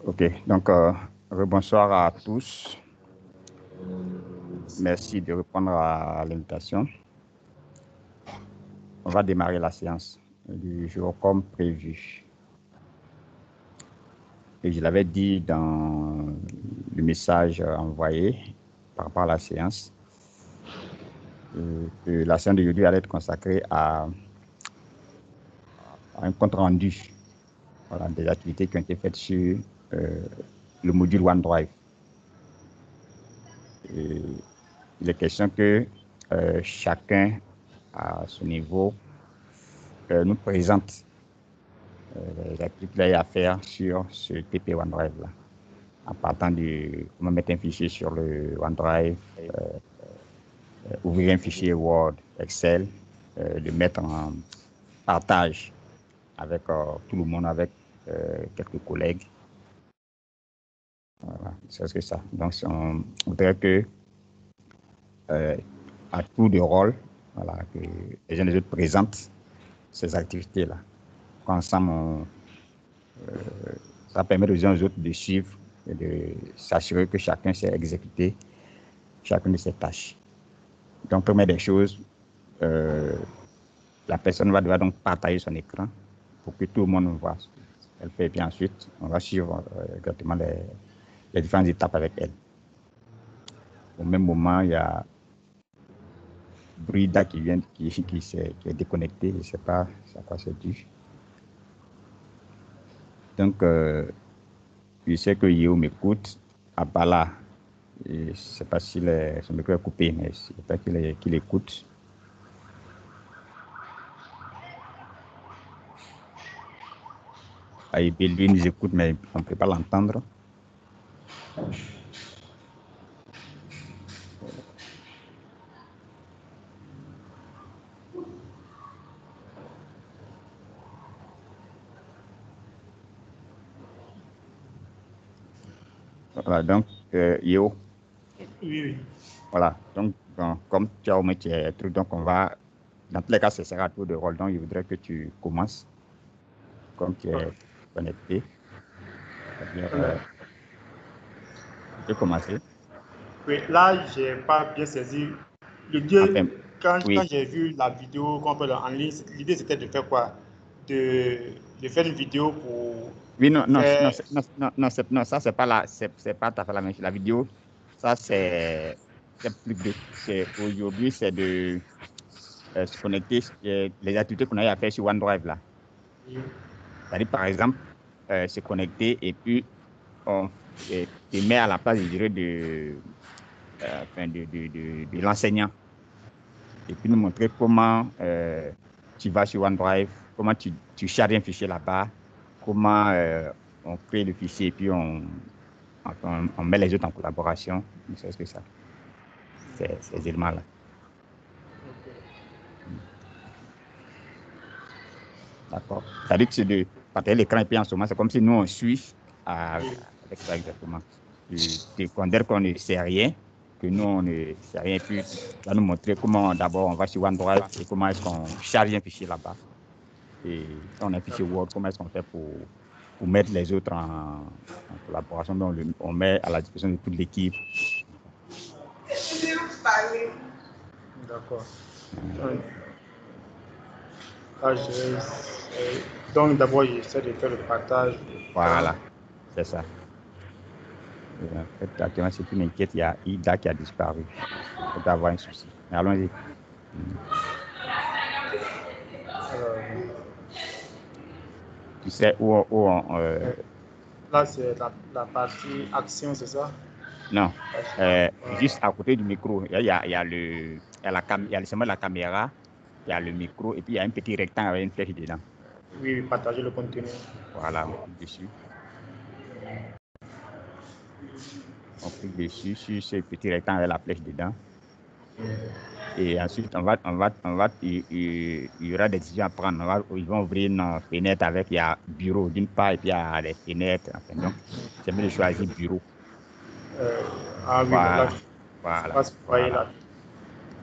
Ok, donc bonsoir à tous. Merci de répondre à l'invitation. On va démarrer la séance du jour comme prévu. Et je l'avais dit dans le message envoyé par rapport à la séance, que la séance d'aujourd'hui allait être consacrée à un compte rendu, voilà, des activités qui ont été faites sur le module OneDrive. Et il est question que chacun à son niveau nous présente les activités qu'il a à faire sur ce TP OneDrive là, en partant de comment mettre un fichier sur le OneDrive, ouvrir un fichier Word, Excel, le mettre en partage avec tout le monde, avec quelques collègues. Voilà, c'est ce que ça. Donc, on voudrait que à tour de rôle, voilà, que les uns et les autres présentent ces activités-là. Ensemble, ça permet aux uns et aux autres de suivre et de s'assurer que chacun sait exécuter chacune de ses tâches. Donc, première des choses, la personne va devoir donc partager son écran pour que tout le monde voit ce qu'elle fait. Et puis ensuite, on va suivre exactement les différentes étapes avec elle. Au même moment, il y a Brida qui est déconnecté. Je ne sais pas à quoi c'est dû. Donc, je sais que Yeo m'écoute. Abala, je ne sais pas si son micro est coupé, mais j'espère qu'il écoute. Aïbé, lui, nous écoute, mais on ne peut pas l'entendre. Voilà, donc, Yeo. Oui. Voilà, donc comme tu as au moins truc, donc on va, dans tous les cas, ce sera à tour de rôle, donc je voudrais que tu commences, comme tu es connecté. C'est-à-dire, tu peux commencer. Oui, là, je n'ai pas bien saisi. L'idée, quand j'ai vu la vidéo qu'on peut en ligne, l'idée c'était de faire quoi? De faire une vidéo pour. Oui, non, ça, c'est pas tout à fait la même chose. La vidéo, ça, c'est plus de. Aujourd'hui, c'est de se connecter, les activités qu'on a à faire sur OneDrive, là. Oui. C'est-à-dire, par exemple, se connecter et puis on te met à la place, je dirais, de l'enseignant. Et puis nous montrer comment tu vas sur OneDrive, comment tu charges un fichier là-bas, comment on crée le fichier et puis on met les autres en collaboration. C'est ce que ça. Ces éléments-là. Okay. D'accord. C'est-à-dire que c'est de partager l'écran et puis en ce moment, c'est comme si nous on suit avec ça exactement. Tu considères qu'on ne sait rien, que nous on ne sait rien, puis tu vas nous montrer comment d'abord on va sur OneDrive et comment est-ce qu'on charge un fichier là-bas. Et quand on a un fichier Word, comment est-ce qu'on fait pour mettre les autres en collaboration. Donc on met à la disposition de toute l'équipe. D'accord. Donc d'abord, j'essaie de faire le partage. Voilà, c'est ça. Et en fait, actuellement, si tu m'inquiètes, il y a Ida qui a disparu. Il peut avoir un souci. Mais allons-y. Tu sais où on... Là, c'est la partie action, c'est ça? Non. Juste à côté du micro, il y a la caméra, il y a le micro, et puis il y a un petit rectangle avec une flèche dedans. Oui, partager le contenu. Voilà, on clique dessus. On clique dessus sur ce petit rectangle avec la flèche dedans. Et ensuite, il y aura des décisions à prendre. Ils vont ouvrir une fenêtre avec, il y a bureau d'une part, et puis il y a des fenêtres. Enfin, donc, c'est mieux de choisir bureau. Ah oui,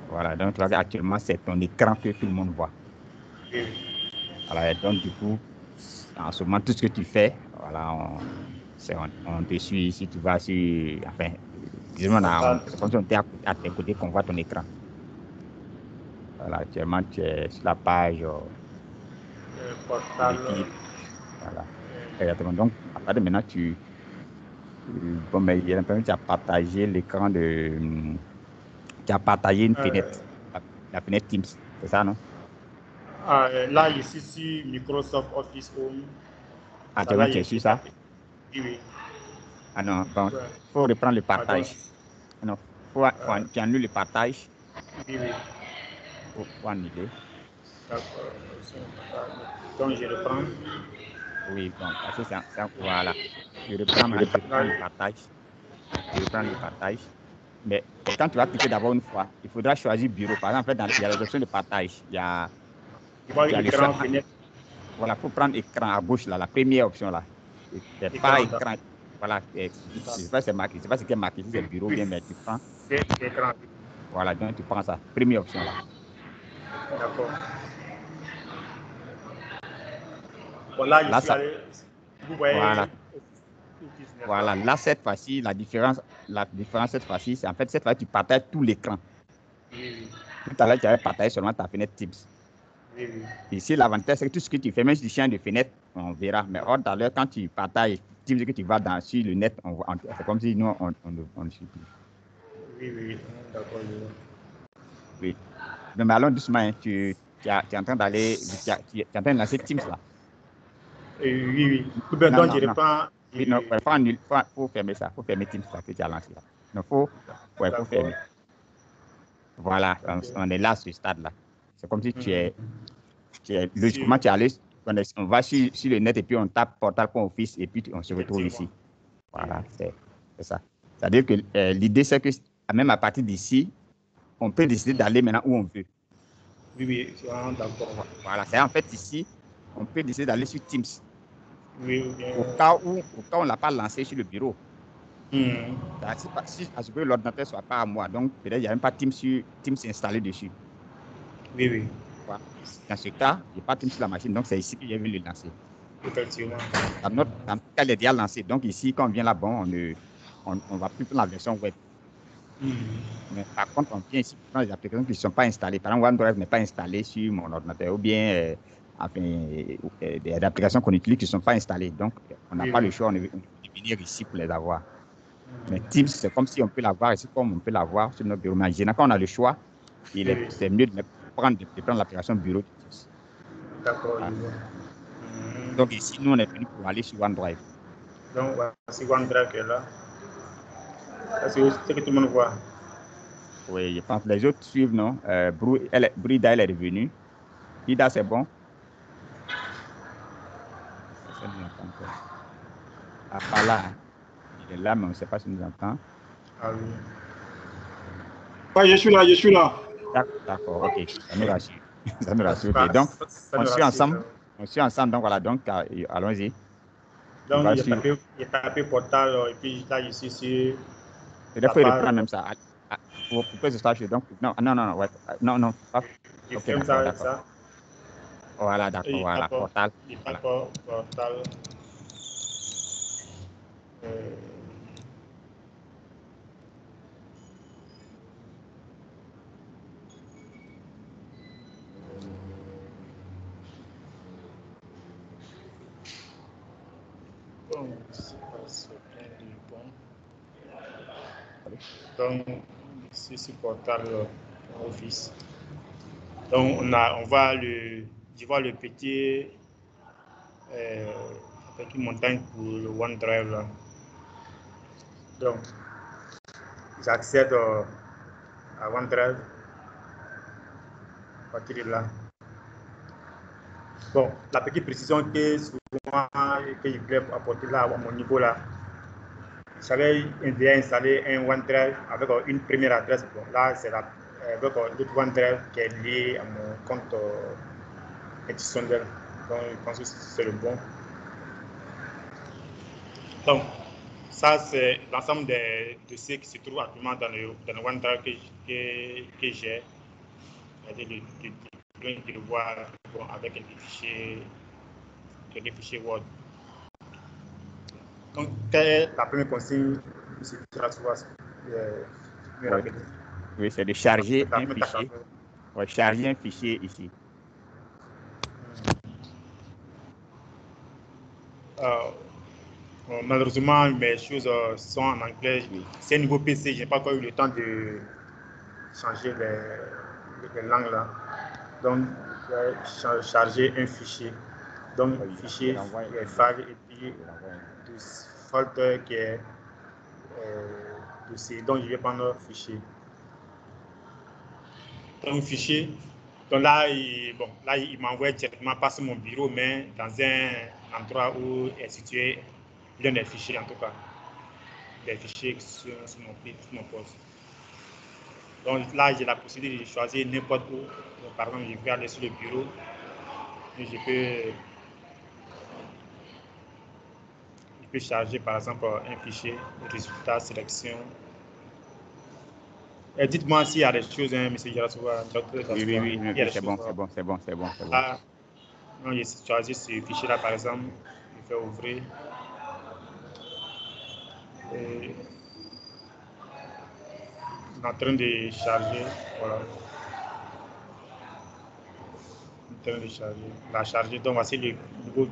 voilà. Donc, actuellement, c'est ton écran que tout le monde voit. Oui. Voilà, et donc, du coup, en ce moment, tout ce que tu fais, voilà, on te suit si tu vas sur, enfin, disons, c'est comme si on était à tes côtés qu'on voit ton écran. Voilà, actuellement, tu es sur la page portal. Voilà. Exactement. Donc, à partir de maintenant, bon, mais il y a l'impression que tu as partagé l'écran de. Tu as partagé une fenêtre, la fenêtre Teams, c'est ça, non? Là, ici, sur Microsoft Office Home. Actuellement, tu es sur ça? Oui. Ah non, bon, il faut reprendre le partage. Non, tu annules le partage. Oui. Faut annuler. D'accord. Donc, je reprends. Oui, bon, parce que voilà. Je reprends le partage. Je reprends le partage. Mais quand tu vas cliquer d'abord une fois, il faudra choisir bureau. Par exemple, il y a les options de partage. Il y a le choix. Voilà, il faut prendre écran à gauche, là, la première option là. Pas écran. Voilà, je ne sais pas si c'est marqué. Je ne sais pas ce qui est marqué, si c'est bureau bien, mais tu prends. C'est écran. Voilà, donc tu prends ça. Première option là. D'accord. Voilà, je suis allé. Vous voyez. Voilà, là, cette fois-ci, la différence cette fois-ci, c'est en fait, cette fois, tu partages tout l'écran. Oui. Tout à l'heure, tu avais partagé seulement ta fenêtre Teams. Oui. Ici, l'avantage, c'est que tout ce que tu fais, même si tu changes de fenêtre, on verra. Mais hors d'alors, quand tu partages Teams, que tu vas sur le net, c'est comme si nous, on ne suit plus. Oui, d'accord. Oui. Mais allons doucement, hein. Tu es en train d'aller, tu es en train de lancer Teams là. Oui. Donc, je reprends. Oui, non, faut fermer ça. Il faut fermer Teams là que tu as lancé là. Il faut fermer. Voilà, on est là, ce stade-là. C'est comme si tu es logiquement, tu es allé, on va sur le net et puis on tape portal.office et puis on se retrouve ici. Voilà, c'est ça. C'est-à-dire que l'idée, c'est que même à partir d'ici, on peut décider d'aller maintenant où on veut. Oui, c'est vraiment d'accord. Voilà, c'est en fait ici, on peut décider d'aller sur Teams. Oui. Au cas où on ne l'a pas lancé sur le bureau. Si à ce que l'ordinateur ne soit pas à moi, donc peut-être il n'y a même pas Teams installé dessus. Oui. Voilà. Dans ce cas, il n'y a pas Teams sur la machine, donc c'est ici que j'ai vu le lancer. Effectivement. Dans notre cas, il est déjà lancé. Donc ici, quand on vient là-bas, on ne va plus prendre la version web. Mais par contre, on vient ici pour prendre les applications qui ne sont pas installées. Par exemple, OneDrive n'est pas installé sur mon ordinateur ou bien des applications qu'on utilise qui ne sont pas installées. Donc, on n'a pas le choix, on est venir ici pour les avoir. Mais Teams, c'est comme si on peut l'avoir ici, comme on peut l'avoir sur notre bureau. Mais quand on a le choix, c'est mieux de prendre l'application bureau de Teams. D'accord. Voilà. Donc ici, nous, on est venu pour aller sur OneDrive. Donc, voici OneDrive qui est là. C'est que tout le monde voit. Oui, je pense que les autres suivent, non? Brida, elle est revenue. Ida, c'est bon? Personne ne l'entend encore. Apala, il est là, mais on ne sait pas s'il nous entend. Ah oui. Ouais, je suis là. D'accord, ok. Ça nous rassure. Ça nous rassure. Okay. Donc, on suit ensemble. Donc voilà, donc allons-y. Donc, il a tapé portal et puis là, ici, sur. Il faut reprendre même ça. Pour que ce soit chaud. Donc, non. Pas. Ok, d'accord. Voilà, d'accord, voilà. Portal. Voilà. Portal. Bon, c'est plein de bon. Donc, ici, c'est portal Office. Donc, on va je vois le petit avec une montagne pour le OneDrive là. Donc, j'accède à OneDrive à partir de là. Bon, la petite précision que souvent que je voulais apporter là à mon niveau là, j'avais déjà installé un OneDrive avec une première adresse. Bon, là, c'est avec l'autre OneDrive qui est lié à mon compte institutionnel. Donc, je pense que c'est le bon. Donc, ça, c'est l'ensemble des dossiers qui se trouvent actuellement dans le OneDrive que j'ai. De le voir avec des fichiers Word. Donc, quelle est la première consigne, monsieur Tirasouas? Oui, c'est de charger un fichier. Ouais, charger un fichier ici. Bon, malheureusement, mes choses sont en anglais. Oui. C'est un niveau PC, je n'ai pas encore eu le temps de changer les langues là. Donc, je vais charger un fichier. Donc, fichier, file et puis du folder qui est dossier. Donc, je vais prendre fichier. Donc, fichier. Donc là, il m'envoie directement pas sur mon bureau, mais dans un endroit où est situé l'un des fichiers, en tout cas. Des fichiers sur mon poste. Donc là, j'ai la possibilité de choisir n'importe où. Donc, par exemple, je vais aller sur le bureau et je peux charger, par exemple, un fichier, résultat, sélection. Et dites-moi s'il y a des choses, hein, M. Girasouba, Oui, c'est bon. Là, non, j'ai choisi ce fichier-là, par exemple, je vais ouvrir. Et en train de charger, voilà. En train de charger. La charger, donc voici le nouveau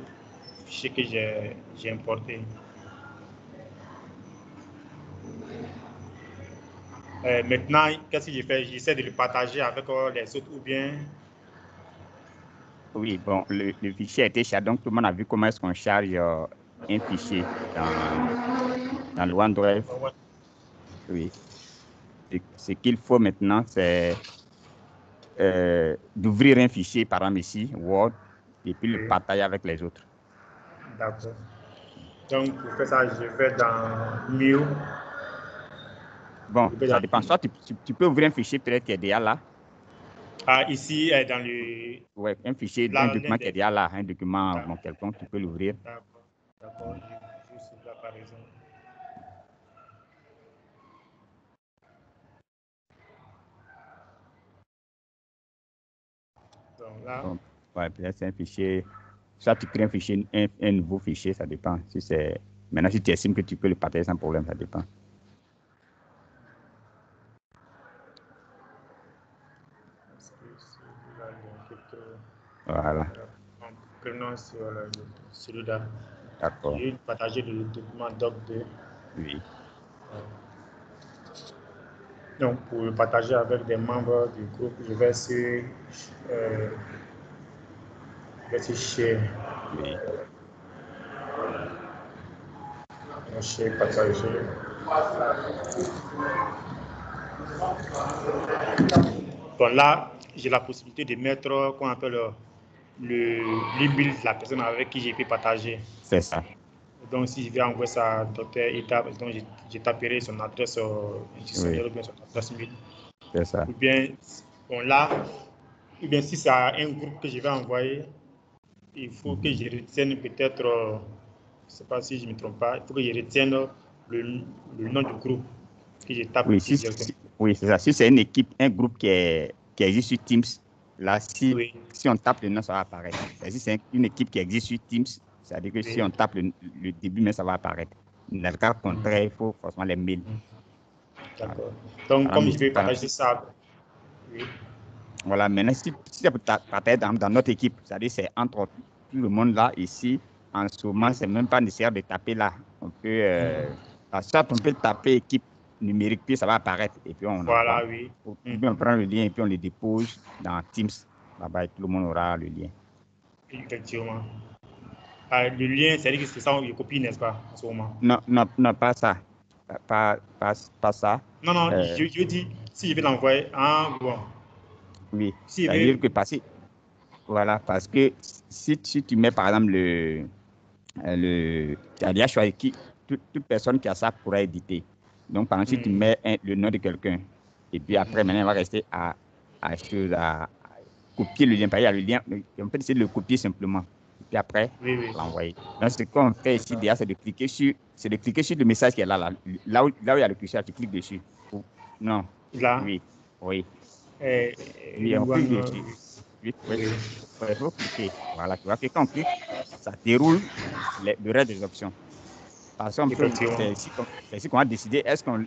fichier que j'ai importé. Maintenant, qu'est-ce que je fais? J'essaie de le partager avec les autres ou bien... Oui, bon, le fichier a été chargé, donc tout le monde a vu comment est-ce qu'on charge un fichier dans le OneDrive. Oui. Ce qu'il faut maintenant, c'est d'ouvrir un fichier, par exemple ici, Word, et puis le partager avec les autres. D'accord. Donc, pour faire ça, je vais dans New. Bon, ça dépend. Soit tu peux ouvrir un fichier peut-être qui est déjà là. Ah, ici, dans le... Oui, un fichier, un document qui est déjà là, un document bon, quelconque, tu peux l'ouvrir. D'accord. Je suis là, par exemple. Donc là... Bon, ouais, peut-être c'est un fichier... Soit tu crées un fichier, un nouveau fichier, ça dépend. Si c'est... Maintenant, si tu estimes que tu peux le partager sans problème, ça dépend. Voilà. Prenons celui-là. D'accord. Je vais partager le document doc2. Oui. Donc, pour le partager avec des membres du groupe, je vais sur share. Oui. Share, partager. Bon, là, j'ai la possibilité de mettre, qu'on appelle l'email de la personne avec qui j'ai pu partager. C'est ça. Donc, si je vais envoyer ça à Dr. Eta, donc je taperai son adresse institutionnelle ou bien son adresse mail. C'est ça. Ou bien, bon, là, ou bien si c'est un groupe que je vais envoyer, il faut que je retienne peut-être, je ne sais pas si je ne me trompe pas, il faut que je retienne le nom du groupe que je tape ici directement. Oui, c'est ça. Si c'est une équipe, un groupe qui existe sur Teams, là, si on tape le nom, ça va apparaître. Si c'est une équipe qui existe sur Teams, c'est-à-dire que si on tape le début, mais ça va apparaître. Dans le cas contraire, il faut forcément les mails. D'accord. Donc, comme je vais partager ça, voilà, maintenant, si tu partages dans notre équipe, c'est-à-dire c'est entre tout le monde là, ici, en ce moment, c'est même pas nécessaire de taper là. On peut, soit on peut taper équipe numérique, puis ça va apparaître, et puis on voilà, envoie. Ou bien on prend le lien et puis on le dépose dans Teams. Là-bas, tout le monde aura le lien. Effectivement. Le lien, c'est-à-dire que c'est ça, on copie, n'est-ce pas, en ce moment? Non, pas ça. Pas ça. Non, je dis, si je vais l'envoyer, bon. Oui, c'est-à-dire que parce que si tu mets, par exemple, tu as déjà choisi toute personne qui a ça pourra éditer. Donc, par exemple, si tu mets le nom de quelqu'un, et puis après, maintenant, il va rester à copier le lien. Par exemple, il y a le lien, on peut essayer de le copier simplement. Et puis après, l'envoyer. Donc, ce qu'on fait ici, déjà, c'est de cliquer sur le message qui est là où il y a le curseur, tu cliques dessus. Non. Là? Oui. Oui, on clique dessus. Oui. Il faut cliquer. Voilà, tu vois que quand on clique, ça déroule le reste des options. Parce qu'on peut, c'est ici qu'on a décidé, est-ce qu'on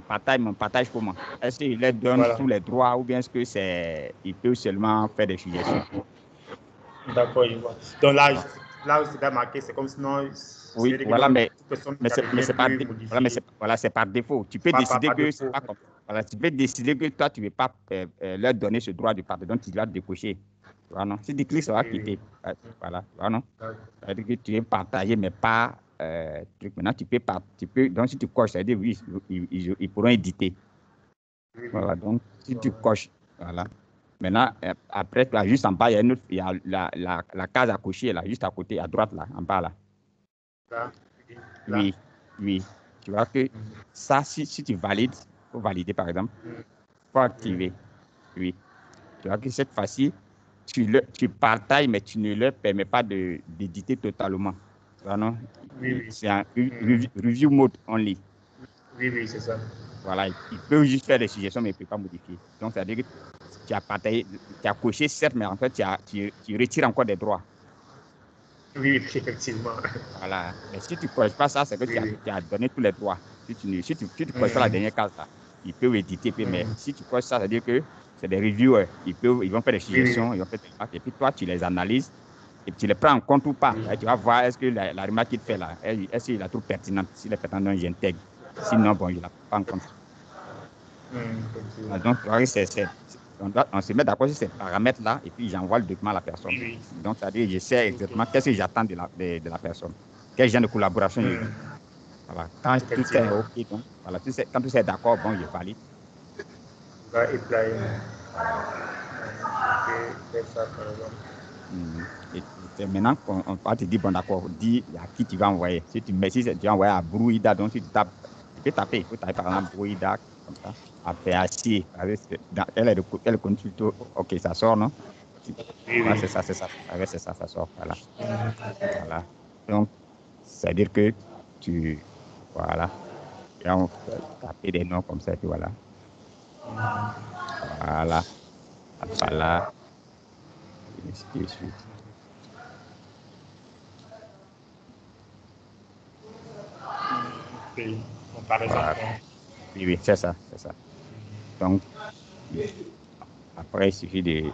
partage comment? Est-ce qu'il leur donne tous les droits ou bien est-ce que il peut seulement faire des suggestions? D'accord, je vois. Donc là où c'est marqué, c'est comme sinon. Oui, voilà, mais c'est par défaut. Tu peux décider que c'est pas comme. Voilà, tu peux décider que toi, tu ne veux pas leur donner ce droit de partage, donc tu dois décocher. Voilà, non? Si tu cliques, ça va quitter. Voilà, voilà, non? C'est-à-dire que tu veux partager, mais pas truc. Maintenant, tu peux, donc si tu coches, ça veut dire oui, ils pourront éditer. Voilà, donc si tu coches, voilà. Maintenant, après, toi, juste en bas, il y a la case à cocher, là, juste à côté, à droite, là, en bas, là. Là. Oui, oui. Tu vois que ça, si tu valides, pour valider par exemple, il faut activer. Oui. Tu vois que cette fois-ci, tu partages, mais tu ne leur permets pas d'éditer totalement. Tu vois, non? Oui. C'est un review mode only. Oui, c'est ça. Voilà, il peut juste faire des suggestions, mais il ne peut pas modifier. Donc, ça veut dire que tu as partagé, tu as coché, certes, mais en fait, tu retires encore des droits. Oui, effectivement. Voilà. Mais si tu ne coches pas ça, c'est que tu as donné tous les droits. Si tu ne coches pas la dernière case, là, ils peuvent éditer. Mais si tu coches ça, ça veut dire que c'est des reviewers. Ils vont faire des suggestions, ils vont faire des remarques. Et puis toi, tu les analyses et tu les prends en compte ou pas. Tu vas voir est-ce que la remarque qu'il fait là, est-ce qu'il la trouve pertinente. Si elle est pertinente, j'intègre. Sinon, bon, je ne la prends pas en compte. Donc, on se met d'accord sur ces paramètres-là et puis j'envoie le document à la personne. Donc, c'est-à-dire, je sais exactement qu'est-ce que j'attends de la personne. Quel genre de collaboration je veux. Voilà. Quand tout est OK, donc, voilà, quand tout est d'accord, bon, je valide. Et maintenant, on va te dire, bon, d'accord, dis à qui tu vas envoyer. Si tu vas envoyer à Brouida, donc tu peux taper. Il faut taper par exemple Brouida, comme ça. Après, assis. Elle est consulte. OK, ça sort, non? Ouais, c'est ça. C'est ça, ça sort. Voilà. Voilà. Donc, c'est-à-dire que voilà. Et on peut taper des noms comme ça, et puis voilà. Voilà. Voilà. Et ainsi de suite. Voilà. Oui, c'est ça. Donc, après, il suffit de.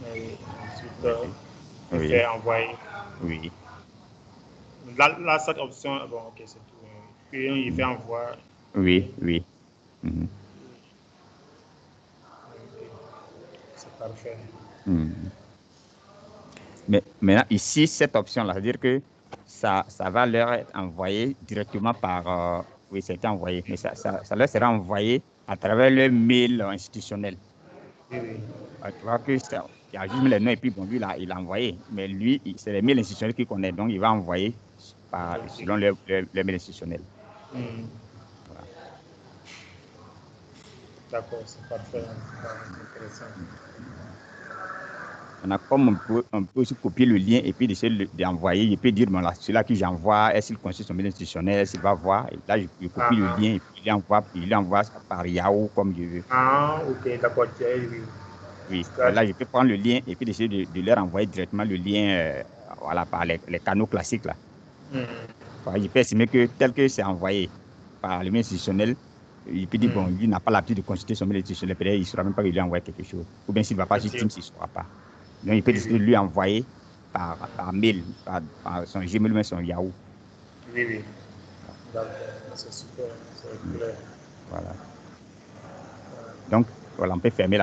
Ensuite, faire envoyer. Oui. Là, cette option, bon, OK, c'est tout. Puis, il fait envoyer. Oui. C'est parfait. Mais maintenant, ici, cette option-là, c'est-à-dire que ça va leur être envoyé directement par. Oui, c'est envoyé, mais ça leur sera envoyé à travers le mail institutionnel. Oui. Tu vois que il a juste mis les noms et puis bon, lui, il a envoyé. Mais lui, c'est les mails institutionnels qu'il connaît, donc il va envoyer selon les mails institutionnels. Voilà. D'accord, c'est parfait. Intéressant. Comme on peut aussi copier le lien et puis essayer d'envoyer, il peut dire, bon, là, celui-là que j'envoie, est-ce qu'il consulte son mail institutionnel, est-ce qu'il va voir, et là, je copie le lien et puis il l'envoie par Yahoo comme je veux. OK, d'accord, oui. Là, je peux prendre le lien et puis essayer de leur envoyer directement le lien voilà, par les canaux classiques, là. Je peux estimer que tel que c'est envoyé par le mail institutionnel, il peut dire, bon, lui n'a pas l'habitude de consulter son mail institutionnel, peut-être il ne saura même pas qu'il lui envoie quelque chose. Ou bien s'il ne va pas sur Teams, il ne saura pas. Donc, il peut décider de lui envoyer par mail, par son Gmail ou son Yahoo. Oui. D'accord, c'est super, c'est clair. Voilà. Donc, voilà, on peut fermer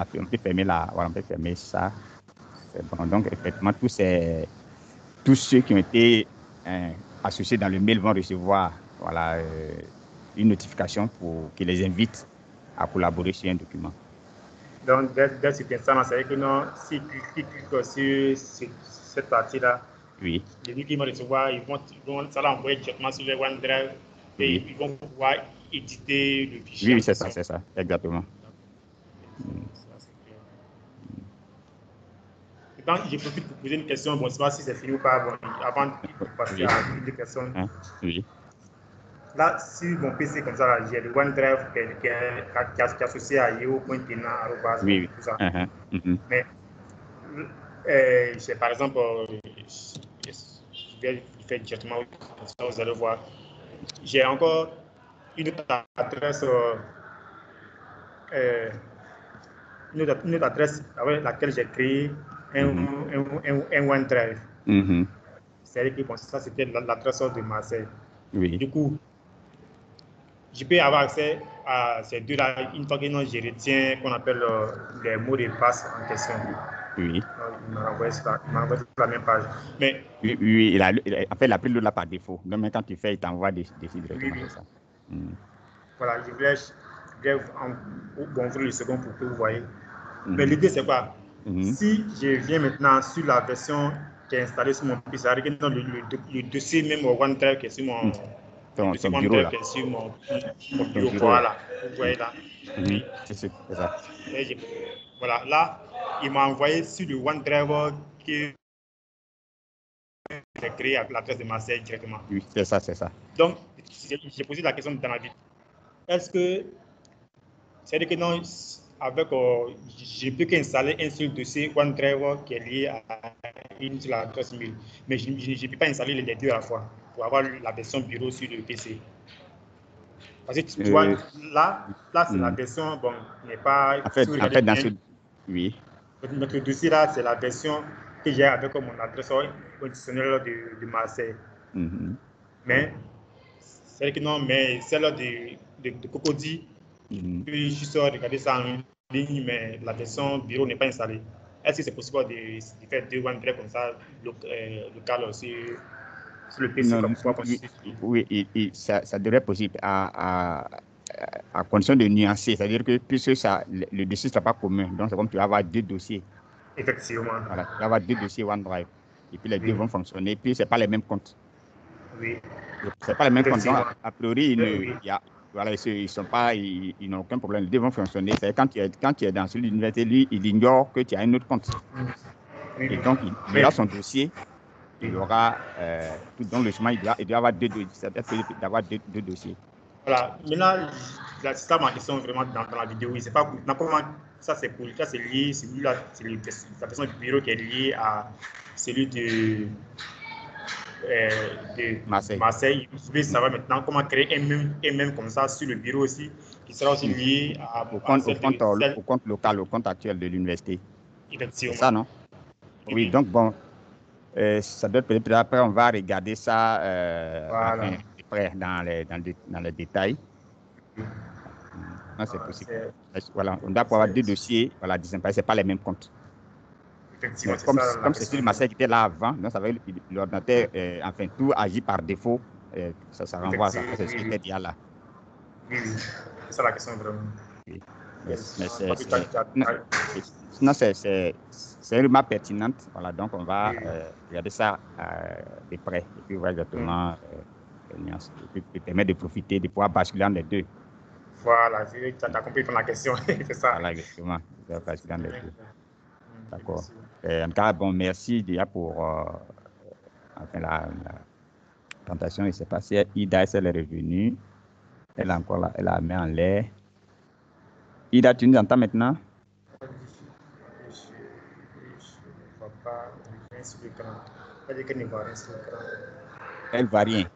ça. C'est bon. Donc, effectivement, tous ceux qui ont été associés dans le mail vont recevoir une notification qui les invite à collaborer sur un document. Donc, dès cet instant-là, c'est que non, si ils cliquent sur cette partie-là, oui. les gens qui vont recevoir, ça va envoyer directement sur le OneDrive et ils vont pouvoir éditer le fichier. Oui, c'est ça, exactement. Donc, je profite pour poser une question. Bon, je ne sais pas si c'est fini ou pas. Bon, avant de passer à une question. Oui. Là, sur mon PC comme ça, là, j'ai le OneDrive qui est associé à yo.tina, oui. tout ça. Mais, par exemple, je vais le faire directement, vous allez voir. j'ai encore une autre adresse, une autre adresse avec laquelle j'ai créé un OneDrive. C'est-à-dire que bon, ça, c'était l'adresse de Marseille. Oui. Du coup, je peux avoir accès à ces deux-là une fois que je retiens qu'on appelle les mots de passe en question. Oui. Il m'a envoyé sur la même page. Mais, oui, en fait, il a pris l'autre là par défaut. Donc, même quand tu fais, il t'envoie directement. Oui. Ça. Voilà, je voulais ouvrir le second pour que vous voyez. Mais l'idée, c'est quoi? Si je viens maintenant sur la version qui est installée sur mon PC, c'est-à-dire que le dossier même au OneDrive qui est sur mon bureau, là. Qui est sur mon bureau, voilà, vous voyez là. Oui. C'est ça. Voilà, là, il m'a envoyé sur le OneDrive que j'ai créé avec l'adresse de Marseille directement. Oui, c'est ça. Donc, j'ai posé la question dans la vie. Est-ce que, c'est-à-dire que non, avec, je ne peux qu'installer un seul dossier OneDrive qui est lié à une seule adresse mail, mais je ne peux pas installer les deux à la fois pour avoir la version bureau sur le PC. Parce que tu vois, là c'est la version, bon, n'est pas... En fait, dans ce... Oui. Notre dossier là, c'est la version que j'ai avec mon adresse conditionnelle de Marseille. Mais, c'est que non, mais celle de Cocody, puis je suis regarder ça en ligne, mais la version bureau n'est pas installée. Est-ce que c'est possible de faire deux OneDrive comme ça, local aussi, sur le PC non, comme ça? Oui, ça devrait être possible à condition de nuancer. C'est-à-dire que puisque le dossier ne sera pas commun, donc c'est comme tu vas avoir deux dossiers. Effectivement. Voilà, tu vas avoir deux dossiers OneDrive. Et puis les deux vont fonctionner, puis ce n'est pas les mêmes comptes. Oui. Ce n'est pas les mêmes comptes. Donc, a priori, ils n'ont aucun problème. Les deux vont fonctionner. C'est quand tu es dans celui de l'université, lui, il ignore que tu as un autre compte. Et donc, il aura son dossier. Il aura tout dans le chemin, il doit avoir deux dossiers. Voilà, maintenant, c'est ça ma question vraiment dans la vidéo. Je ne sais pas comment ça c'est pour ça, c'est lié, celui-là, c'est la personne du bureau qui est liée à celui de Marseille. Je voulais savoir maintenant comment créer un même comme ça sur le bureau aussi, qui sera aussi lié au compte local, au compte actuel de l'université. Effectivement. C'est ça, non? Oui, donc bon. Ça doit peut-être après on va regarder ça voilà. de près dans les détails. Non, c'est possible. Voilà, on doit avoir deux dossiers, voilà, c'est pas les mêmes comptes. Effectivement, comme c'est sur le Marseille qui était là avant, donc ça veut dire l'ordinateur, enfin tout agit par défaut, ça renvoie à ça, c'est ce qui était déjà là. Oui, c'est ça la question vraiment. Oui. Sinon, c'est une remarque pertinente. Voilà, donc on va regarder ça de près et puis voir exactement et permettre de profiter, de pouvoir basculer dans les deux. Voilà, tu as compris la question, c'est ça. Voilà, exactement. Basculer dans les deux. D'accord. En tout cas, bon, merci déjà pour enfin, la présentation. Il s'est passé. Ida, elle est revenue. Elle a encore là, elle a mis en l'air. Ida, tu nous entends maintenant? Elle ne voit rien.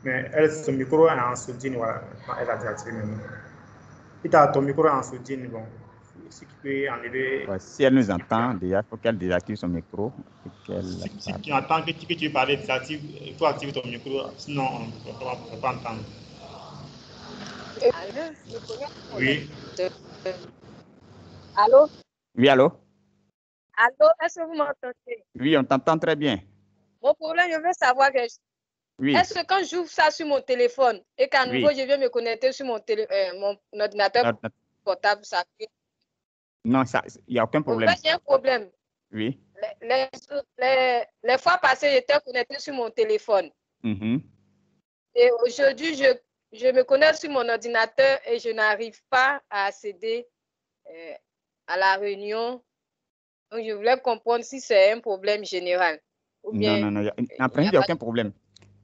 Mais elle, son micro est en sourdine, voilà. Elle a désactivé maintenant. Et ton micro est en sourdine, bon. Si tu peux enlever. Ouais, si elle nous entend, déjà, il faut qu'elle désactive son micro. Si tu entends que tu veux parler, il faut activer ton micro, sinon on ne peut pas entendre. Oui. Allô? Oui, allô? Allô, est-ce que vous m'entendez? Oui, on t'entend très bien. Mon problème, je veux savoir que est-ce que quand j'ouvre ça sur mon téléphone et qu'à nouveau je viens me connecter sur mon ordinateur portable, ça fait... Non, il n'y a aucun problème. J'ai un problème. Oui. Les fois passées, j'étais connecté sur mon téléphone. Et aujourd'hui, je me connecte sur mon ordinateur et je n'arrive pas à accéder à la réunion. Donc, je voulais comprendre si c'est un problème général. Ou bien, non. En principe, il n'y a aucun problème.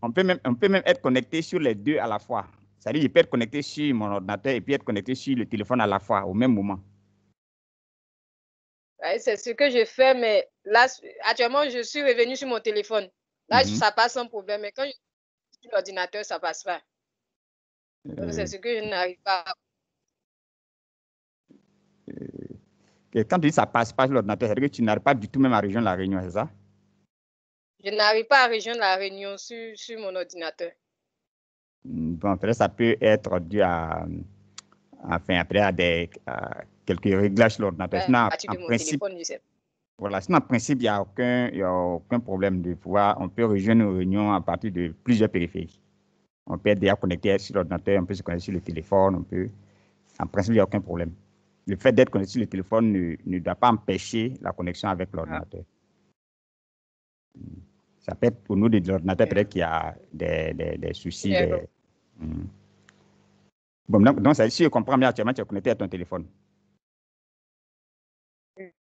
On peut même être connecté sur les deux à la fois. C'est-à-dire, je peux être connecté sur mon ordinateur et puis être connecté sur le téléphone à la fois, au même moment. Ouais, c'est ce que je fais, mais là, actuellement, je suis revenu sur mon téléphone. Là, ça passe sans problème. Mais quand je suis sur l'ordinateur, ça ne passe pas. Donc, c'est ce que je n'arrive pas à... Quand tu dis ça passe pas sur l'ordinateur, c'est-à-dire que tu n'arrives pas du tout même à rejoindre la réunion, c'est ça? Je n'arrive pas à rejoindre la réunion sur mon ordinateur. Bon, après, ça peut être dû à, enfin, après, à quelques réglages sur l'ordinateur. Sinon, À partir de mon téléphone, je sais. Voilà, sinon, en principe, il n'y a aucun problème de pouvoir. On peut rejoindre une réunion à partir de plusieurs périphériques. On peut être déjà connecté sur l'ordinateur, on peut se connecter sur le téléphone, on peut. En principe, il n'y a aucun problème. Le fait d'être connecté sur le téléphone ne doit pas empêcher la connexion avec l'ordinateur. Ça peut être au niveau de l'ordinateur, peut-être qu'il y a des soucis. Bon, donc, si je comprends bien, actuellement, tu es connecté à ton téléphone.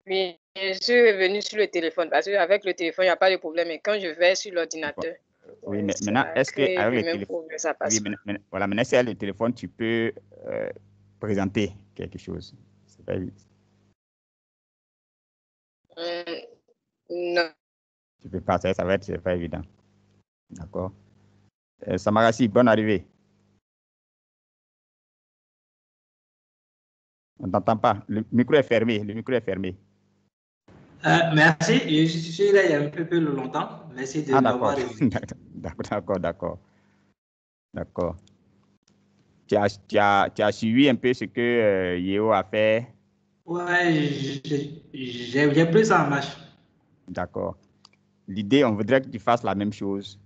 Oui, je suis revenu sur le téléphone parce qu'avec le téléphone, il n'y a pas de problème. Et quand je vais sur l'ordinateur, oui, mais maintenant, est-ce qu'avec le téléphone, ça passe voilà, maintenant, si avec le téléphone, tu peux présenter quelque chose. C'est pas évident. Non. Tu peux pas, ça va être, c'est pas évident. D'accord. Samarassi, bonne arrivée. On ne t'entend pas. Le micro est fermé. Le micro est fermé. Merci. Je suis là il y a un peu longtemps. Merci de m'avoir écouté. D'accord. Tu as suivi un peu ce que Yeo a fait? Ouais, j'ai pris ça en marche. D'accord. L'idée, on voudrait que tu fasses la même chose.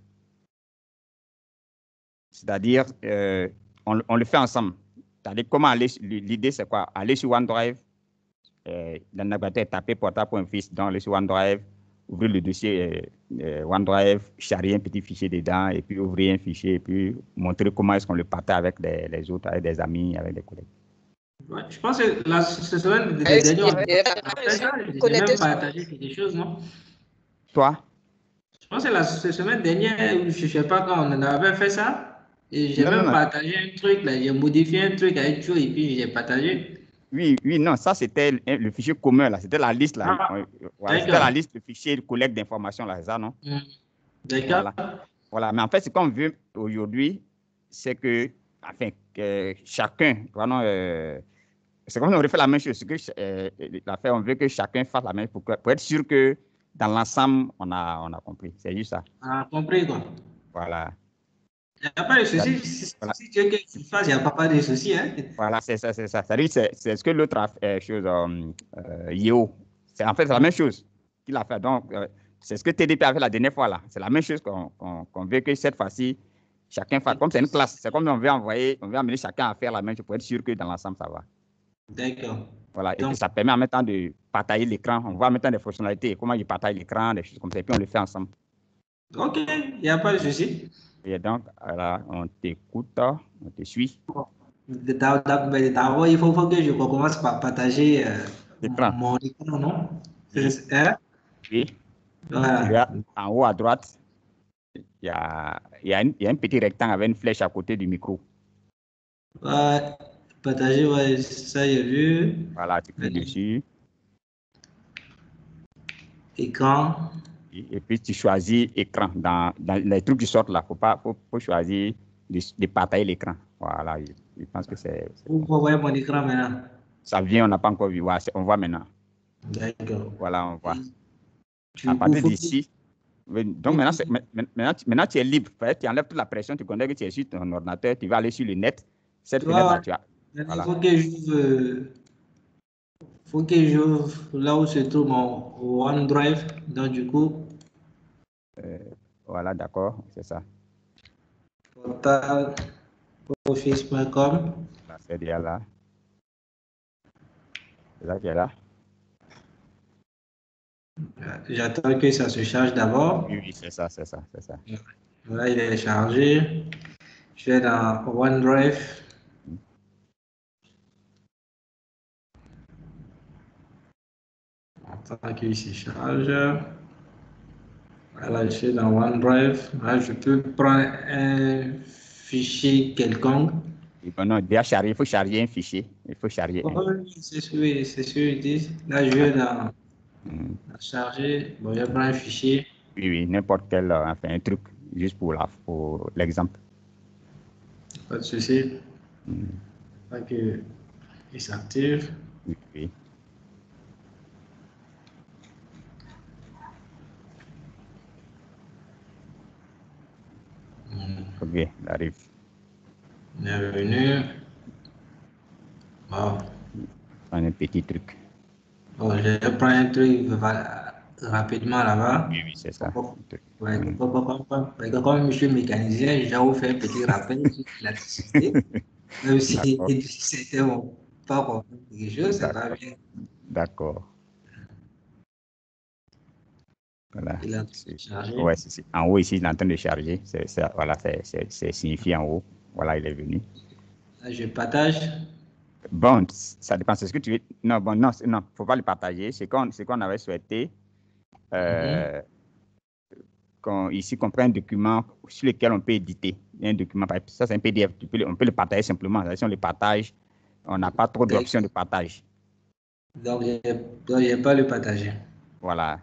C'est-à-dire, on le fait ensemble. C'est-à-dire, comment aller, l'idée, c'est quoi? Aller sur OneDrive, dans le navigateur, taper portable.fils, donc aller sur OneDrive, ouvrir le dossier OneDrive, charrier un petit fichier dedans, et puis ouvrir un fichier, et puis montrer comment est-ce qu'on le partage avec les autres, avec des amis, avec des collègues. Ouais, je pense que la semaine dernière, j'ai même partagé des choses, non? Toi? Je pense que la semaine dernière, je ne sais pas quand on avait fait ça, et j'ai même partagé un truc, là, j'ai modifié un truc avec Joe, et puis j'ai partagé. Oui, non, ça c'était le fichier commun, là, c'était la liste, là. Voilà, c'était la liste de fichiers de collecte d'informations, là, c'est ça, non? D'accord. Voilà, mais en fait, ce qu'on veut aujourd'hui, c'est que, enfin, chacun, c'est comme si on aurait fait la même chose, on veut que chacun fasse la même chose pour être sûr que dans l'ensemble, on a compris. C'est juste ça. On a compris, quoi. Voilà. Il n'y a pas de souci. Voilà. Si tu veux que tu fasses, il n'y a pas de souci. Hein? Voilà, c'est ça. C'est ce que l'autre chose, Yeo. En fait, c'est la même chose qu'il a fait. Donc, c'est ce que TDP a fait la dernière fois, là. C'est la même chose qu'on veut que cette fois-ci, chacun fasse. Comme c'est une classe, c'est comme si on veut amener chacun à faire la même chose pour être sûr que dans l'ensemble, ça va. D'accord. Voilà, et puis ça permet en même temps de partager l'écran. On voit en même temps des fonctionnalités, comment ils partagent l'écran, des choses comme ça, et puis on le fait ensemble. OK, il n'y a pas de souci. Et donc, voilà, on t'écoute, on te suit. D'abord, il faut que je commence par partager mon écran, non? Oui. Voilà. En haut à droite, il y a un petit rectangle avec une flèche à côté du micro. Partager, ouais, ça, j'ai vu. Voilà, tu cliques dessus. Écran. Et puis, tu choisis écran. Dans les trucs qui sortent là, il faut choisir de partager l'écran. Voilà, je pense que c'est... Vous voyez mon écran maintenant? Ça vient, on n'a pas encore vu. Ouais, on voit maintenant. D'accord. Voilà, on voit. À partir d'ici... Donc, maintenant, tu es libre. Tu enlèves toute la pression, tu connais que tu es sur ton ordinateur, tu vas aller sur le net. Cette fenêtre-là, tu as... Voilà. Il faut que j'ouvre là où se trouve mon OneDrive. Donc, du coup... voilà, d'accord, c'est ça. Portal office.com. C'est déjà là. C'est ça qui est là. J'attends que ça se charge d'abord. Oui, c'est ça. Voilà, il est chargé. Je vais dans OneDrive. Attends qu'il se charge. Voilà, je suis dans OneDrive. Là, je peux prendre un fichier quelconque. Déjà, il faut charger un fichier. Il faut charger c'est ce que ils disent. Là, je vais dans charger. Bon, je prends un fichier. Oui, n'importe quel enfin, un truc, juste pour l'exemple. Pas de souci. Ok, il s'active. Oui. Ok, il arrive. Bienvenue. Bon. Un petit truc. Bon, je vais prendre un truc rapidement là-bas. Oui, c'est ça. Ouais, comme je suis mécanicien, j'ai vous fait un petit rappel sur l'électricité. Même si c'était pas compris quelque chose, ça va bien. D'accord. Voilà. Il est en train de charger. Ouais, en haut ici, il est en train de charger. Voilà, c'est signifié en haut. Voilà, il est venu. Là, je partage. Bon, ça dépend. C'est ce que tu veux. Non, bon, non, faut pas le partager. C'est qu'on avait souhaité ici qu'on prenne un document sur lequel on peut éditer. Un document, ça c'est un PDF. On peut le partager simplement. Si on le partage, on n'a pas trop d'options de partage. Donc, je n'ai pas le partager. Voilà.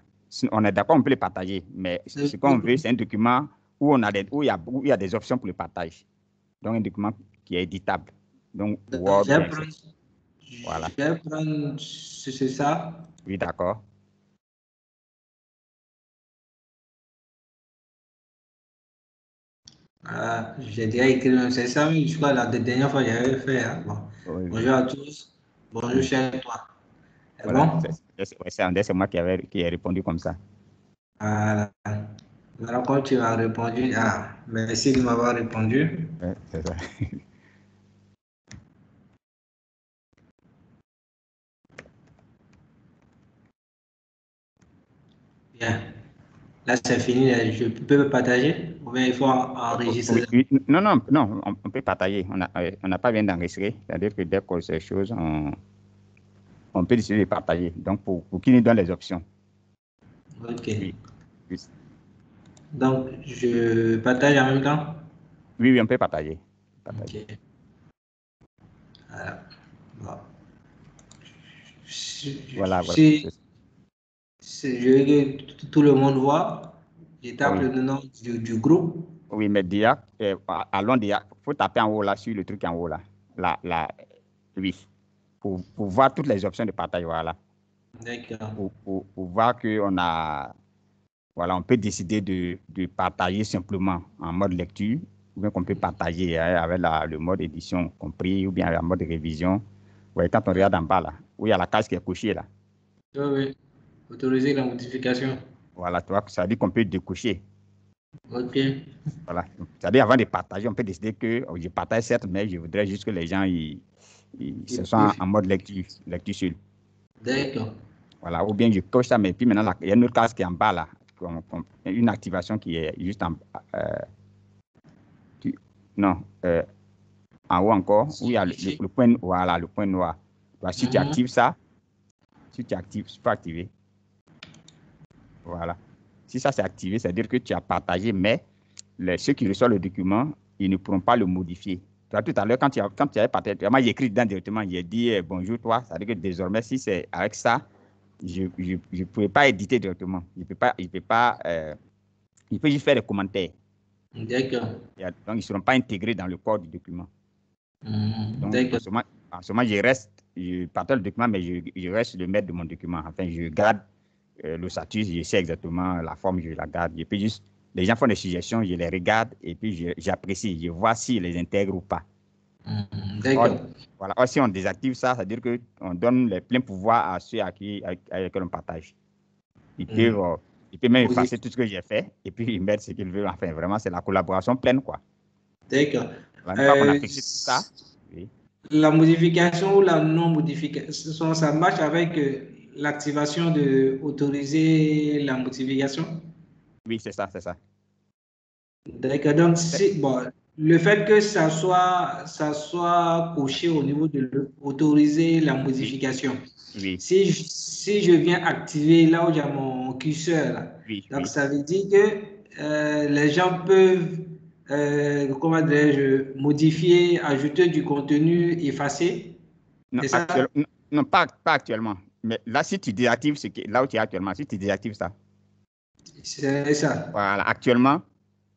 On est d'accord, on peut le partager, mais ce qu'on veut, c'est un document où il y a des options pour le partage. Donc, un document qui est éditable. Donc, Word. Voilà. Je vais prendre, c'est ça? Oui, d'accord. J'ai déjà écrit, c'est ça, mais je crois la dernière fois j'avais fait. Hein. Bon. Oui. Bonjour à tous. Bonjour, cher toi. Voilà. Bon? C'est moi qui ai répondu comme ça. Voilà. Alors, quand tu m'as répondu, merci de m'avoir répondu. Oui, c'est ça. Bien. Là, c'est fini. Je peux me partager ou bien il faut enregistrer? Oui. Non, on peut partager. On n'a pas besoin d'enregistrer. C'est-à-dire que dès qu'on sait ces choses, on peut décider de partager. Donc, pour qui nous donne les options. Ok. Oui. Donc, je partage en même temps? Oui, on peut partager. Ok. Voilà. Voilà. Je veux que tout le monde voit. Je tape le nom du groupe. Oui, mais déjà, allons déjà, il faut taper en haut là, sur le truc en haut là. Oui. Pour voir toutes les options de partage, voilà. D'accord. Pour voir qu'on a, voilà, on peut décider de partager simplement en mode lecture, ou bien qu'on peut partager avec le mode édition compris, ou bien avec le mode révision. Ouais, quand on regarde en bas là, où il y a la case qui est cochée là. Oui. Autoriser la modification. Voilà, tu vois, ça dit qu'on peut décocher. Ok. Voilà. C'est-à-dire, avant de partager, on peut décider que je partage certes, mais je voudrais juste que les gens se soient en mode lecture seule. D'accord. Voilà. Ou bien je coche ça, mais puis maintenant, il y a une autre case qui est en bas là. Une activation qui est juste en en haut encore, où il y a le point, voilà, le point noir. Donc, si tu actives ça, tu peux activer. Voilà. Si ça c'est activé, c'est-à-dire que tu as partagé, mais ceux qui reçoivent le document, ils ne pourront pas le modifier. Tu vois, tout à l'heure, quand tu avais partagé, moi j'ai écrit dedans directement, j'ai dit bonjour toi, c'est-à-dire que désormais, si c'est avec ça, je ne pouvais pas éditer directement. Il peut juste faire des commentaires. D'accord. Donc, ils ne seront pas intégrés dans le corps du document. Donc, D'accord. en ce moment, je partage le document, mais je reste le maître de mon document. Enfin, je garde le statut, je sais exactement la forme, je la garde. Et puis juste, les gens font des suggestions, je les regarde et puis j'apprécie, je vois s'ils les intègrent ou pas. D'accord. Voilà. Or, si on désactive ça, ça veut dire qu'on donne les pleins pouvoirs à ceux avec qui on partage. Ils peuvent même effacer tout ce que j'ai fait et puis ils mettent ce qu'ils veulent. Enfin, vraiment, c'est la collaboration pleine, quoi. D'accord. Une fois qu'on a fixé tout ça, oui. La modification ou la non-modification, ça marche avec l'activation de autoriser la modification? Oui, c'est ça. D'accord. Donc, le fait que ça soit coché au niveau de autoriser la modification. Oui. Si je viens activer là où j'ai mon curseur, là, donc ça veut dire que les gens peuvent, comment dirais-je, modifier, ajouter du contenu, effacer. Non, non, pas actuellement. Mais là, si tu désactives là où tu es actuellement, si tu désactives ça, C'est ça. Voilà, actuellement,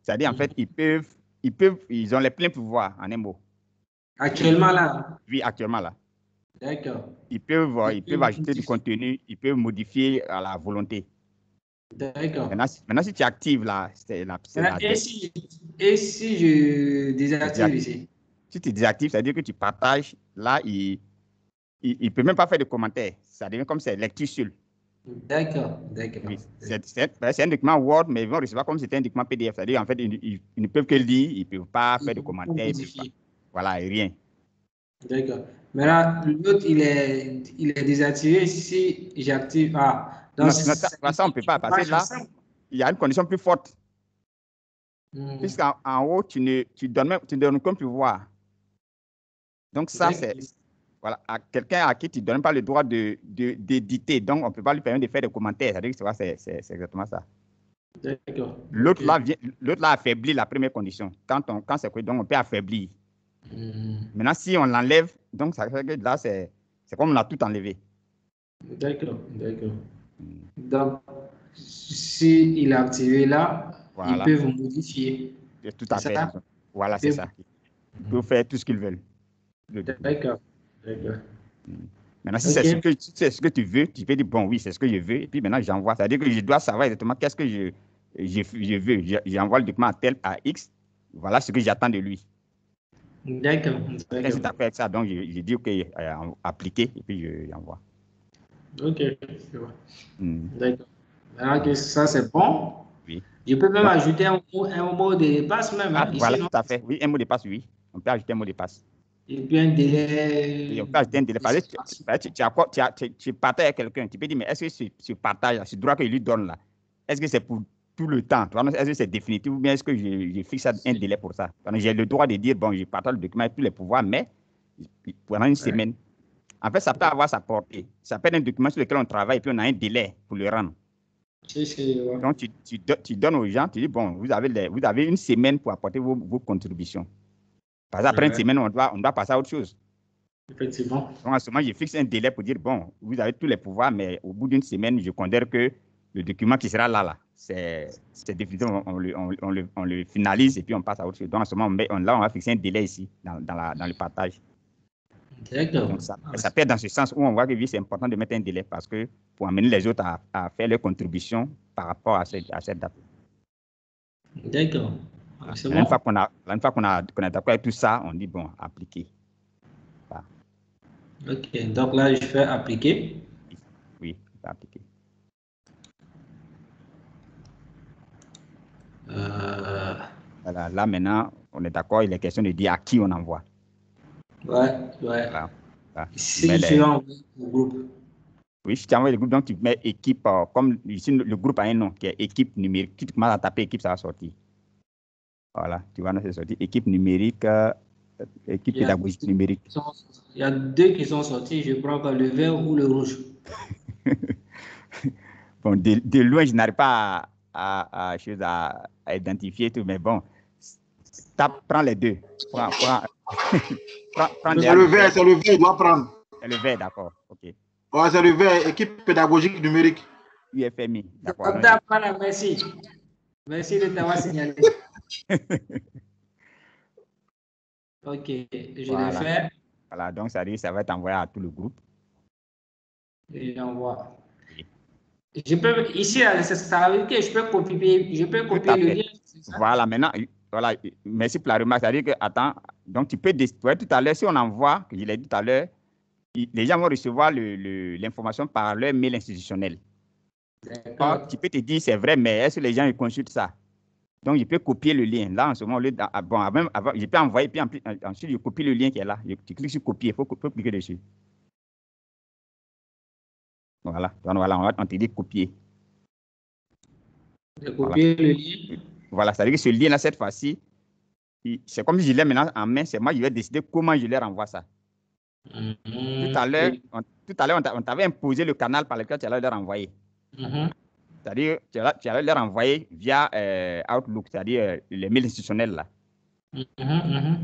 c'est-à-dire en fait, ils ont les pleins pouvoirs, en un mot. Actuellement là? Oui, actuellement là. D'accord. Ils peuvent ajouter du contenu, ils peuvent modifier à la volonté. D'accord. Maintenant, si tu actives là, et si je désactive ici? Si tu désactives, ça veut dire que tu partages. Là, il ne peut même pas faire de commentaires. Ça devient comme c'est lecture seule. D'accord, d'accord. Oui, c'est un document Word, mais ils vont recevoir comme si c'était un document PDF. C'est-à-dire, en fait, ils ne peuvent que lire, ils ne peuvent pas faire de commentaires. Voilà, rien. D'accord. Maintenant, l'autre, il est désactivé si j'active. Ah, non, ça, on ne peut pas. Parce que là, il y a une condition plus forte. Puisqu'en haut, tu donnes comme pouvoir. Donc, ça, c'est voilà, à quelqu'un à qui tu ne donnes pas le droit d'éditer. Donc, on ne peut pas lui permettre de faire des commentaires. C'est-à-dire que c'est exactement ça. D'accord. L'autre là affaiblit la première condition. Quand c'est quoi, donc on peut affaiblir. Maintenant, si on l'enlève, donc ça fait que là, c'est comme on a tout enlevé. D'accord, d'accord. Donc, si il est activé là, voilà. Ils peuvent modifier. Tout à fait. Ça? Voilà, c'est ça. Ils peuvent faire tout ce qu'ils veulent. D'accord, d'accord. Maintenant, si c'est ce que tu veux, tu peux dire, bon, oui, c'est ce que je veux. Et puis maintenant, j'envoie. C'est-à-dire que je dois savoir exactement qu'est-ce que je veux. J'envoie le document à X. Voilà ce que j'attends de lui. D'accord. Qu'est-ce que tu as fait avec ça? Donc, je dis, OK, appliquer, et puis j'envoie. OK, je vois. D'accord. Alors que ça, c'est bon. Oui. Je peux même ajouter un mot de passe même. Ah, ici, voilà, tout à fait. Oui, un mot de passe, oui. On peut ajouter un mot de passe. Et puis un délai. Oui, on peut ajouter un délai. Tu partages avec quelqu'un. Tu peux dire, mais est-ce que ce partage, ce droit que je lui donne là, est-ce que c'est pour tout le temps? Est-ce que c'est définitif ou bien est-ce que je fixe un délai pour ça? J'ai le droit de dire, bon, je partage le document avec tous les pouvoirs, mais pendant une semaine. En fait, ça peut avoir sa portée. Ça peut être un document sur lequel on travaille et puis on a un délai pour le rendre. Donc, tu donnes aux gens, tu dis, bon, vous avez une semaine pour apporter vos contributions. Parce qu'après une semaine, on doit passer à autre chose. Effectivement. Donc, en ce moment, je fixe un délai pour dire, bon, vous avez tous les pouvoirs, mais au bout d'une semaine, je considère que le document qui sera là, c'est définitif, on le finalise et puis on passe à autre chose. Donc, en ce moment, on va fixer un délai ici, dans le partage. D'accord. Donc, ça peut être dans ce sens où on voit que oui, c'est important de mettre un délai parce que pour amener les autres à faire leurs contributions par rapport à cette date. D'accord. Une fois qu'on est d'accord avec tout ça, on dit bon, appliquer. Voilà. OK. Donc là, je fais appliquer. Oui, je fais appliquer. Voilà, là, maintenant, on est d'accord, il est question de dire à qui on envoie. Ouais. Voilà. Si je envoie le groupe. Oui, si tu envoies le groupe, donc tu mets équipe, comme ici, le groupe a un nom qui est équipe numérique. Si tu commences à taper équipe, ça va sortir. Voilà, tu vois, c'est sorti. Équipe numérique, équipe pédagogique numérique. Il y a deux qui sont sortis, je prends le vert ou le rouge. Bon, de loin, je n'arrive pas à identifier tout, mais bon, prends les deux. Prends c'est le vert, il doit prendre. C'est le vert, d'accord, ok. Ouais, c'est le vert, équipe pédagogique numérique. UFMI, d'accord. Merci. Merci de t'avoir signalé. Ok, je l'ai fait. Voilà, donc ça va être envoyé à tout le groupe. Et j'envoie. Je peux, ici, ça veut dire que je peux copier le lien. Voilà, maintenant, voilà, merci pour la remarque. C'est-à-dire que, attends, donc tu peux, tout à l'heure, si on envoie, que je l'ai dit tout à l'heure, les gens vont recevoir l'information par leur mail institutionnel. Or, tu peux te dire, c'est vrai, mais est-ce que les gens ils consultent ça? Donc, je peux copier le lien. Là, en ce moment, je peux envoyer, puis ensuite, je copie le lien qui est là. Tu cliques sur copier, il faut cliquer dessus. Voilà, on te dit copier. Copier le lien. Voilà, ça veut dire que ce lien-là, cette fois-ci, c'est comme si je l'ai maintenant en main, c'est moi qui vais décider comment je leur envoie ça. Tout à l'heure, on t'avait imposé le canal par lequel tu allais leur envoyer. C'est-à-dire, tu allais leur envoyer via Outlook, c'est-à-dire les mails institutionnels là.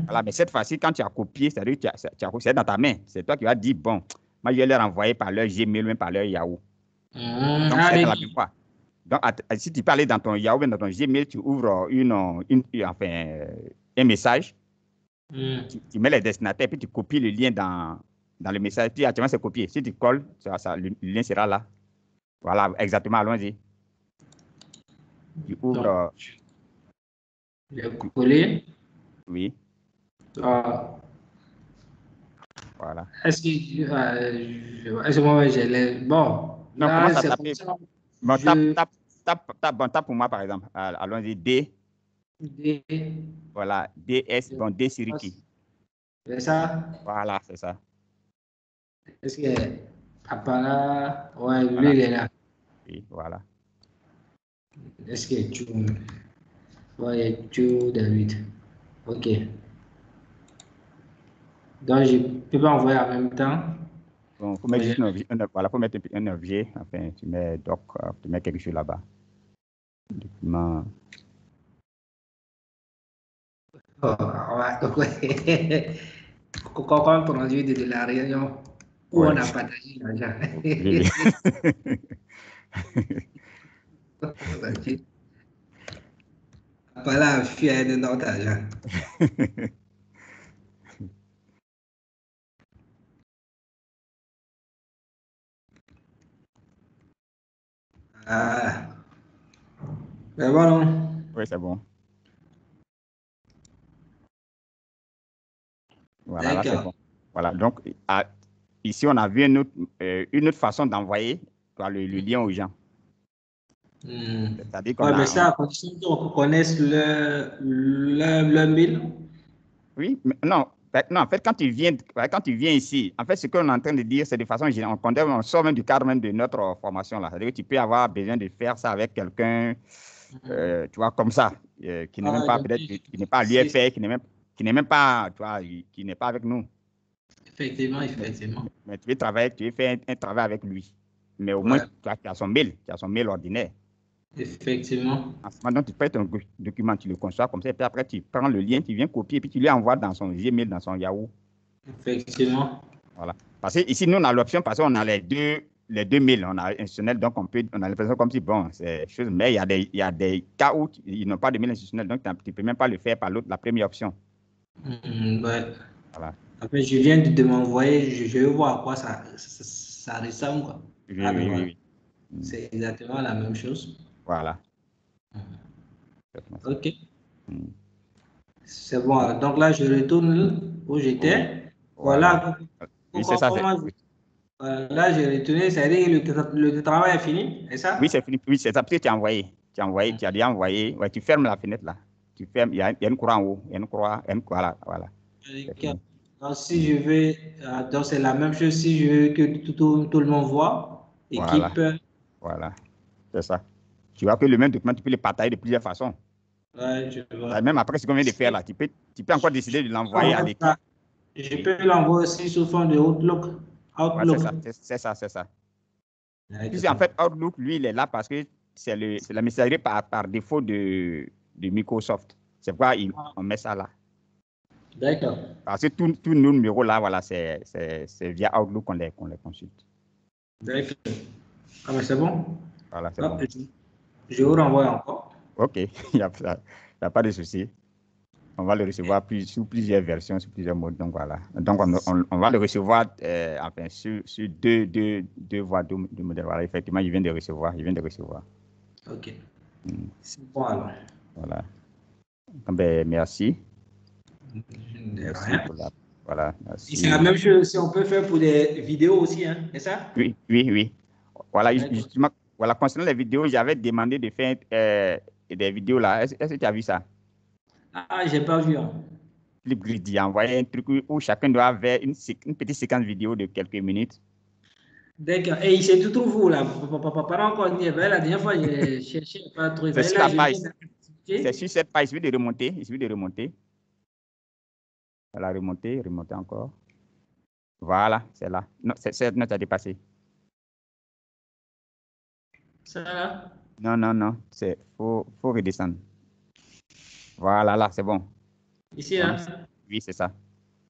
Voilà, mais cette fois-ci, quand tu as copié, c'est-à-dire que c'est dans ta main. C'est toi qui vas dire, bon, moi je vais leur envoyer par leur Gmail ou même par leur Yahoo. Donc, c'est dans la mémoire. Donc, si tu peux aller dans ton Yahoo, dans ton Gmail, tu ouvres un message, tu mets les destinataires, puis tu copies le lien dans le message, puis actuellement, c'est copié. Si tu colles, le lien sera là. Voilà, exactement, allons-y. Tu ouvres... Le coller. Oui. Ah. Voilà. Est-ce que moi, j'ai les... Bon, non, là, commence à taper. Bon, tape pour moi, par exemple. Allons-y, D. D. Voilà, DS, bon, D Siriki. C'est ça? Voilà, c'est ça. Est-ce que papa là, ouais, lui, Voilà. il est là. Oui, voilà. Est-ce que tu... Ouais, tu, David. Ok. Donc, je peux pas envoyer en même temps. Bon, faut mettre juste voilà, faut mettre un objet. Enfin, tu mets doc, tu mets quelque chose là-bas. Document. Oh, ouais. Compte rendu de la réunion où Ouais. on a partagé l'argent. Oui. Pas là, fier de notre argent. Ah. C'est bon, non? Oui, c'est bon. Voilà, là, c'est bon. Voilà, donc, ici, on a vu une autre façon d'envoyer le lien aux gens. C'est-à-dire qu'on mais ça, à condition qu'on connaisse le mail. Oui, mais non, en fait, quand tu viens ici, en fait, ce qu'on est en train de dire, c'est de façon générale, on sort même du cadre même de notre formation là. C'est-à-dire que tu peux avoir besoin de faire ça avec quelqu'un, tu vois, comme ça, qui n'est même pas, peut-être, qui n'est pas à l'UFR, qui n'est même pas, tu vois, qui n'est pas avec nous. Effectivement. Mais tu veux travailler, tu veux faire un travail avec lui. Mais au moins, tu as son mail ordinaire. Effectivement. En ce moment, tu prends ton document, tu le conçois comme ça, et puis après, tu prends le lien, tu viens copier, puis tu lui envoies dans son Gmail, dans son Yahoo. Effectivement. Voilà. Parce que ici, nous, on a l'option, parce qu'on a les deux mails, on a institutionnel, donc on a l'impression comme si, bon, c'est chose, mais il y a des cas où ils n'ont pas de mail institutionnel, donc tu ne peux même pas le faire par la première option. Ouais. Voilà. Après, je viens de m'envoyer, je vais voir à quoi ça ressemble. Quoi. Oui. C'est exactement la même chose. Voilà. Ok. C'est bon. Donc là, je retourne où j'étais. Voilà. Oui, c'est ça. Là, j'ai retourné, c'est-à-dire que le travail est fini, c'est ça? Oui, c'est fini. Oui, c'est ça, parce que tu as envoyé. Tu as déjà envoyé. Ouais, tu fermes la fenêtre là. Tu fermes, il y a une croix en haut. Il y a une croix, voilà. Donc, si je veux, donc c'est la même chose si je veux que tout le monde voit. Équipe. Voilà. C'est ça. Tu vois que le même document, tu peux le partager de plusieurs façons. Ouais, je vois. Même après ce qu'on vient de faire là, tu peux encore décider de l'envoyer à l'équipe. Je peux l'envoyer aussi sous forme de Outlook. Ouais, c'est ça. Puis en fait, Outlook, lui, il est là parce que c'est la messagerie par défaut de Microsoft. C'est pourquoi on met ça là. D'accord. Parce que tous nos numéros là, voilà, c'est via Outlook qu'on les consulte. D'accord. Ah, mais c'est bon? Voilà, c'est bon. Je vous renvoie encore. OK, il n'y a pas de souci. On va le recevoir sous plusieurs versions, sous plusieurs modes. Donc, voilà. Donc, on va le recevoir sur deux voies de modèle. Voilà, effectivement, il vient de recevoir. OK. C'est bon alors. Voilà. Ben, merci. Merci. Voilà, merci. C'est la même chose si on peut faire pour des vidéos aussi, hein, c'est ça? Oui. Voilà, justement, voilà, concernant les vidéos, j'avais demandé de faire des vidéos là. Est-ce que tu as vu ça? Ah, j'ai pas vu. Hein. Flipgrid, il a envoyé un truc où chacun doit avoir une petite séquence vidéo de quelques minutes. D'accord. Et il se trouve où là? Pas encore dit. La dernière fois, j'ai cherché pas trouvé. C'est sur la page. C'est sur cette page. Il suffit de remonter. Voilà, remonter encore. Voilà, c'est là. Non, non, ça a dépassé. Ça là? Non. Faut redescendre. Voilà, là, c'est bon. Ici, là? Oui, c'est ça.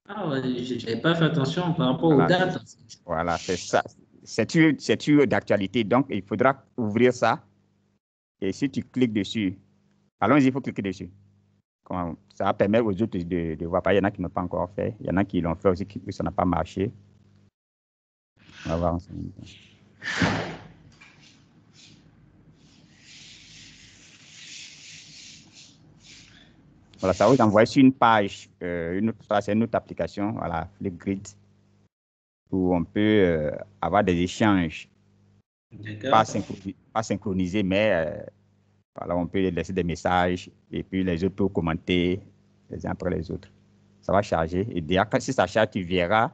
Ah ouais, je n'avais pas fait attention par rapport aux dates. Voilà, c'est ça. C'est d'actualité. Donc, il faudra ouvrir ça Et si tu cliques dessus, allons-y, il faut cliquer dessus. Ça va permettre aux autres de voir. Il y en a qui n'ont pas encore fait. Il y en a qui l'ont fait aussi, ça n'a pas marché. On va voir ensemble. Voilà, ça vous envoie sur une page, c'est une autre application, voilà, Flipgrid, où on peut avoir des échanges, pas synchronisés, mais voilà, on peut laisser des messages et puis les autres peuvent commenter les uns après les autres. Ça va charger et déjà, si ça charge, tu verras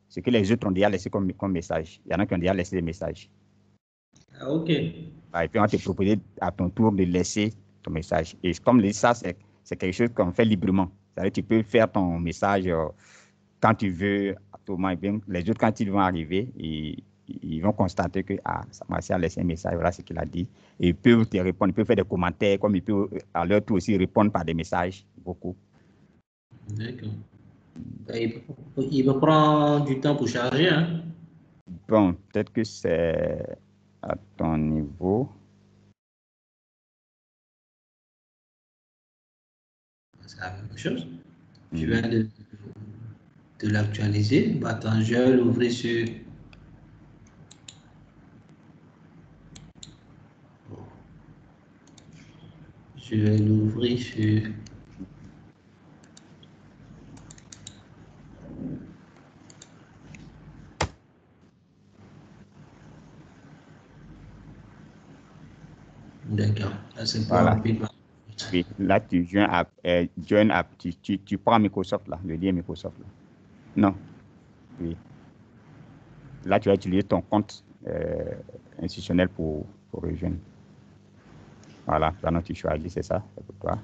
ce que les autres ont déjà laissé comme message. Il y en a qui ont déjà laissé des messages. Ah, ok. Et puis on va te proposer à ton tour de laisser ton message. Et comme ça, c'est quelque chose qu'on fait librement. C'est-à-dire que tu peux faire ton message quand tu veux, à tout moment. Et bien, les autres, quand ils vont arriver, ils vont constater que Martial a laissé un message, voilà ce qu'il a dit. Et ils peuvent te répondre, ils peuvent faire des commentaires, comme ils peuvent à leur tour aussi répondre par des messages, beaucoup. D'accord. Il va prendre du temps pour charger, hein? Bon, peut-être que c'est à ton niveau. C'est la même chose. Je viens de l'actualiser. Attends, je vais l'ouvrir sur... Je vais l'ouvrir sur... D'accord. Là, c'est pour Voilà. rapide. Oui, là, tu tu prends Microsoft, là, le lien Microsoft. Là. Non. Oui. Là, tu vas utiliser ton compte institutionnel pour rejoindre. Voilà, maintenant tu choisis, c'est ça, c'est pour toi.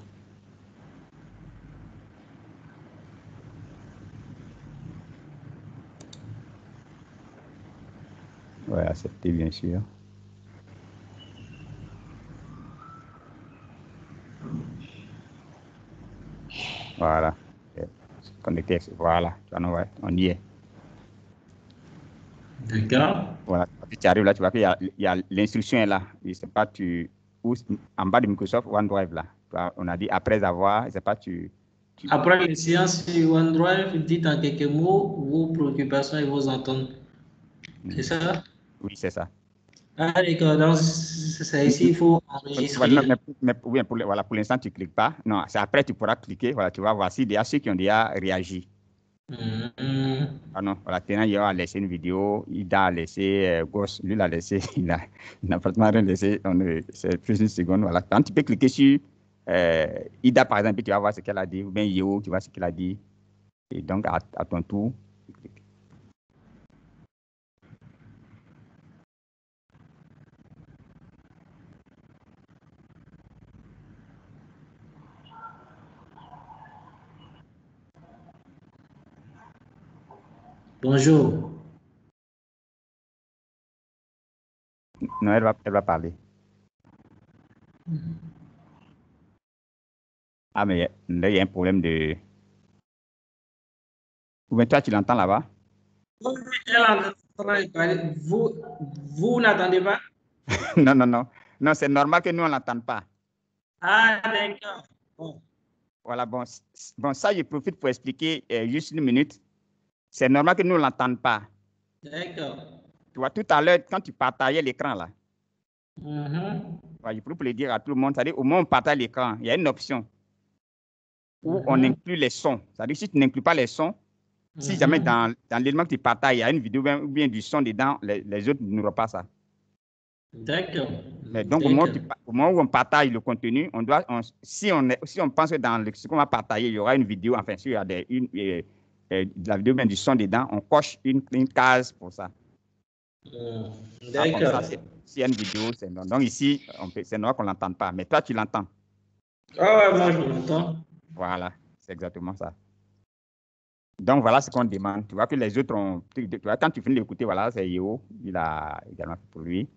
Ouais, accepter, bien sûr. Voilà. Connecter, voilà, on y est. D'accord. Voilà, tu arrives là, tu vois qu'il y a l'instruction est là. Je sais pas, en bas de Microsoft OneDrive là. On a dit après avoir, je sais pas, Après les séances sur OneDrive, dites en quelques mots vos préoccupations et vos attentes. C'est ça? Oui, c'est ça. Ah, d'accord. Donc, c'est ici, il faut enregistrer. Oui, pour l'instant, tu ne cliques pas. Non, c'est après, tu pourras cliquer. Voilà, tu vas voir s'il y a ceux qui ont déjà réagi. Ah non, voilà, il a laissé une vidéo, Ida a laissé, Gosse, lui l'a laissé, il n'a pratiquement rien laissé, c'est plus une seconde, voilà. Quand tu peux cliquer sur Ida, par exemple, tu vas voir ce qu'elle a dit, ou bien Yeo, tu vois ce qu'elle a dit, et donc à ton tour, tu cliques. Bonjour. Non, elle va parler. Ah, mais là, il y a un problème de... Ou bien toi, tu l'entends là-bas? Vous n'entendez pas? Non, non, non. Non, c'est normal que nous, on ne l'entende pas. Ah, d'accord. Bon. Voilà, bon, ça, je profite pour expliquer juste une minute. C'est normal que nous ne l'entendons pas. D'accord. Tu vois, tout à l'heure, quand tu partageais l'écran, là, je peux le dire à tout le monde, c'est-à-dire au moment où on partage l'écran, il y a une option où on inclut les sons. C'est-à-dire si tu n'inclus pas les sons, si jamais dans l'élément que tu partages, il y a une vidéo ou bien du son dedans, les autres n'auront pas ça. D'accord. Donc, au moment où on partage le contenu, si on pense que dans ce qu'on va partager, il y aura une vidéo, enfin, s'il y a de la vidéo, bien du son dedans, on coche une case pour ça. D'accord. S'il y a une vidéo, c'est non. Donc ici, c'est normal qu'on ne l'entende pas, mais toi, tu l'entends. Ah ouais, moi, je l'entends. Voilà, c'est exactement ça. Donc, voilà ce qu'on demande. Tu vois que les autres ont... Tu vois, quand tu finis d'écouter, voilà, c'est Yeo, il a également fait pour lui.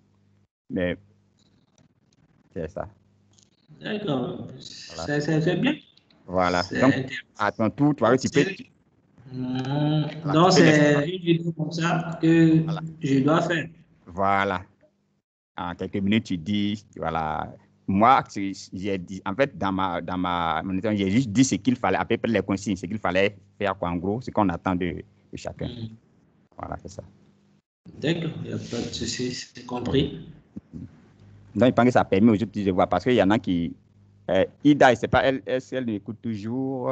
Mais c'est ça. D'accord. Voilà. C'est bien. Voilà. Donc, à ton tour, tu vois que tu peux... Donc, c'est une vidéo comme ça que je dois faire. Voilà. En quelques minutes, tu dis, voilà, moi, j'ai dit, en fait, dans ma moniteur, j'ai juste dit ce qu'il fallait, à peu près les consignes, ce qu'il fallait faire, quoi, en gros, ce qu'on attend de chacun. Voilà, c'est ça. D'accord, il n'y a pas de souci, c'est compris. Donc, je pense que ça permet aux autres de voir, parce qu'il y en a qui... Ida, je ne sais pas, est-ce qu'elle écoute toujours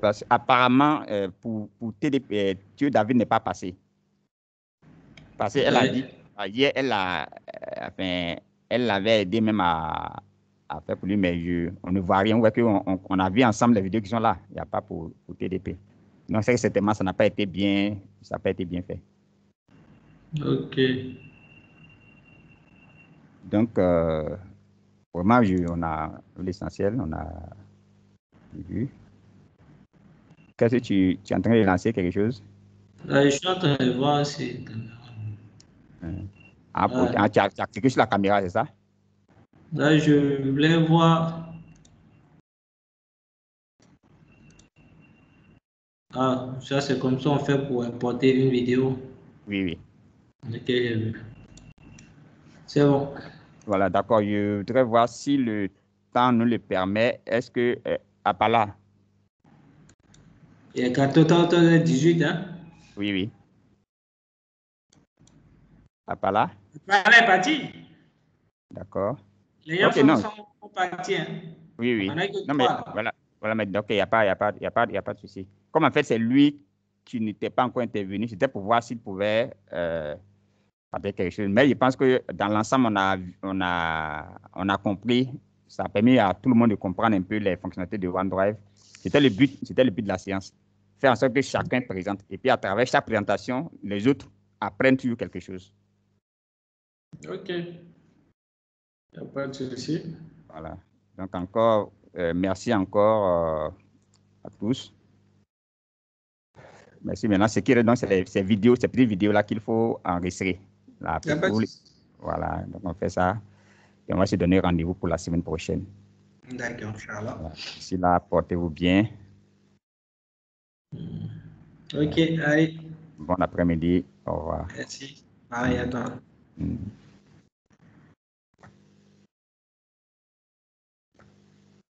parce qu'apparemment, pour TDP, Thio David n'est pas passé. Parce qu'elle a dit, hier, elle l'avait aidé même à faire pour lui, mais on ne voit rien. On a vu ensemble les vidéos qui sont là. Il n'y a pas pour TDP. Donc, c'est que certainement, ça n'a pas été bien fait. OK. Donc, vraiment, on a l'essentiel, on a vu. Qu'est-ce que tu es en train de lancer quelque chose? Je suis en train de voir si... Tu as cliqué sur la caméra, c'est ça? Là, je voulais voir... Ah, ça c'est comme ça on fait pour importer une vidéo. Oui. Ok, j'ai vu. C'est bon. Voilà, d'accord. Je voudrais voir si le temps nous le permet. Est-ce que Apala? Il y a 14h18, hein? Oui. Apala? Apala est parti. D'accord. Les gens sont partis, hein? Oui. On a que Non, mais 3. voilà, mais donc il n'y a pas de souci. Comme en fait, c'est lui qui n'était pas encore intervenu, c'était pour voir s'il pouvait faire quelque chose. Mais je pense que dans l'ensemble, on a compris. Ça a permis à tout le monde de comprendre un peu les fonctionnalités de OneDrive. C'était le but de la séance. Faire en sorte que chacun présente. Et puis, à travers chaque présentation, les autres apprennent toujours quelque chose. OK. Il n'y a pas de souci. Voilà. Donc, encore, merci encore à tous. Merci. Maintenant, ce qui reste, donc, c'est ces petites vidéos-là qu'il faut enregistrer. Là, voilà. Donc, on fait ça. Et on va se donner rendez-vous pour la semaine prochaine. D'accord, Inch'Allah. Voilà. D'ici là, portez-vous bien. OK, allez. Bon après-midi. Au revoir. Merci. Bye, à toi.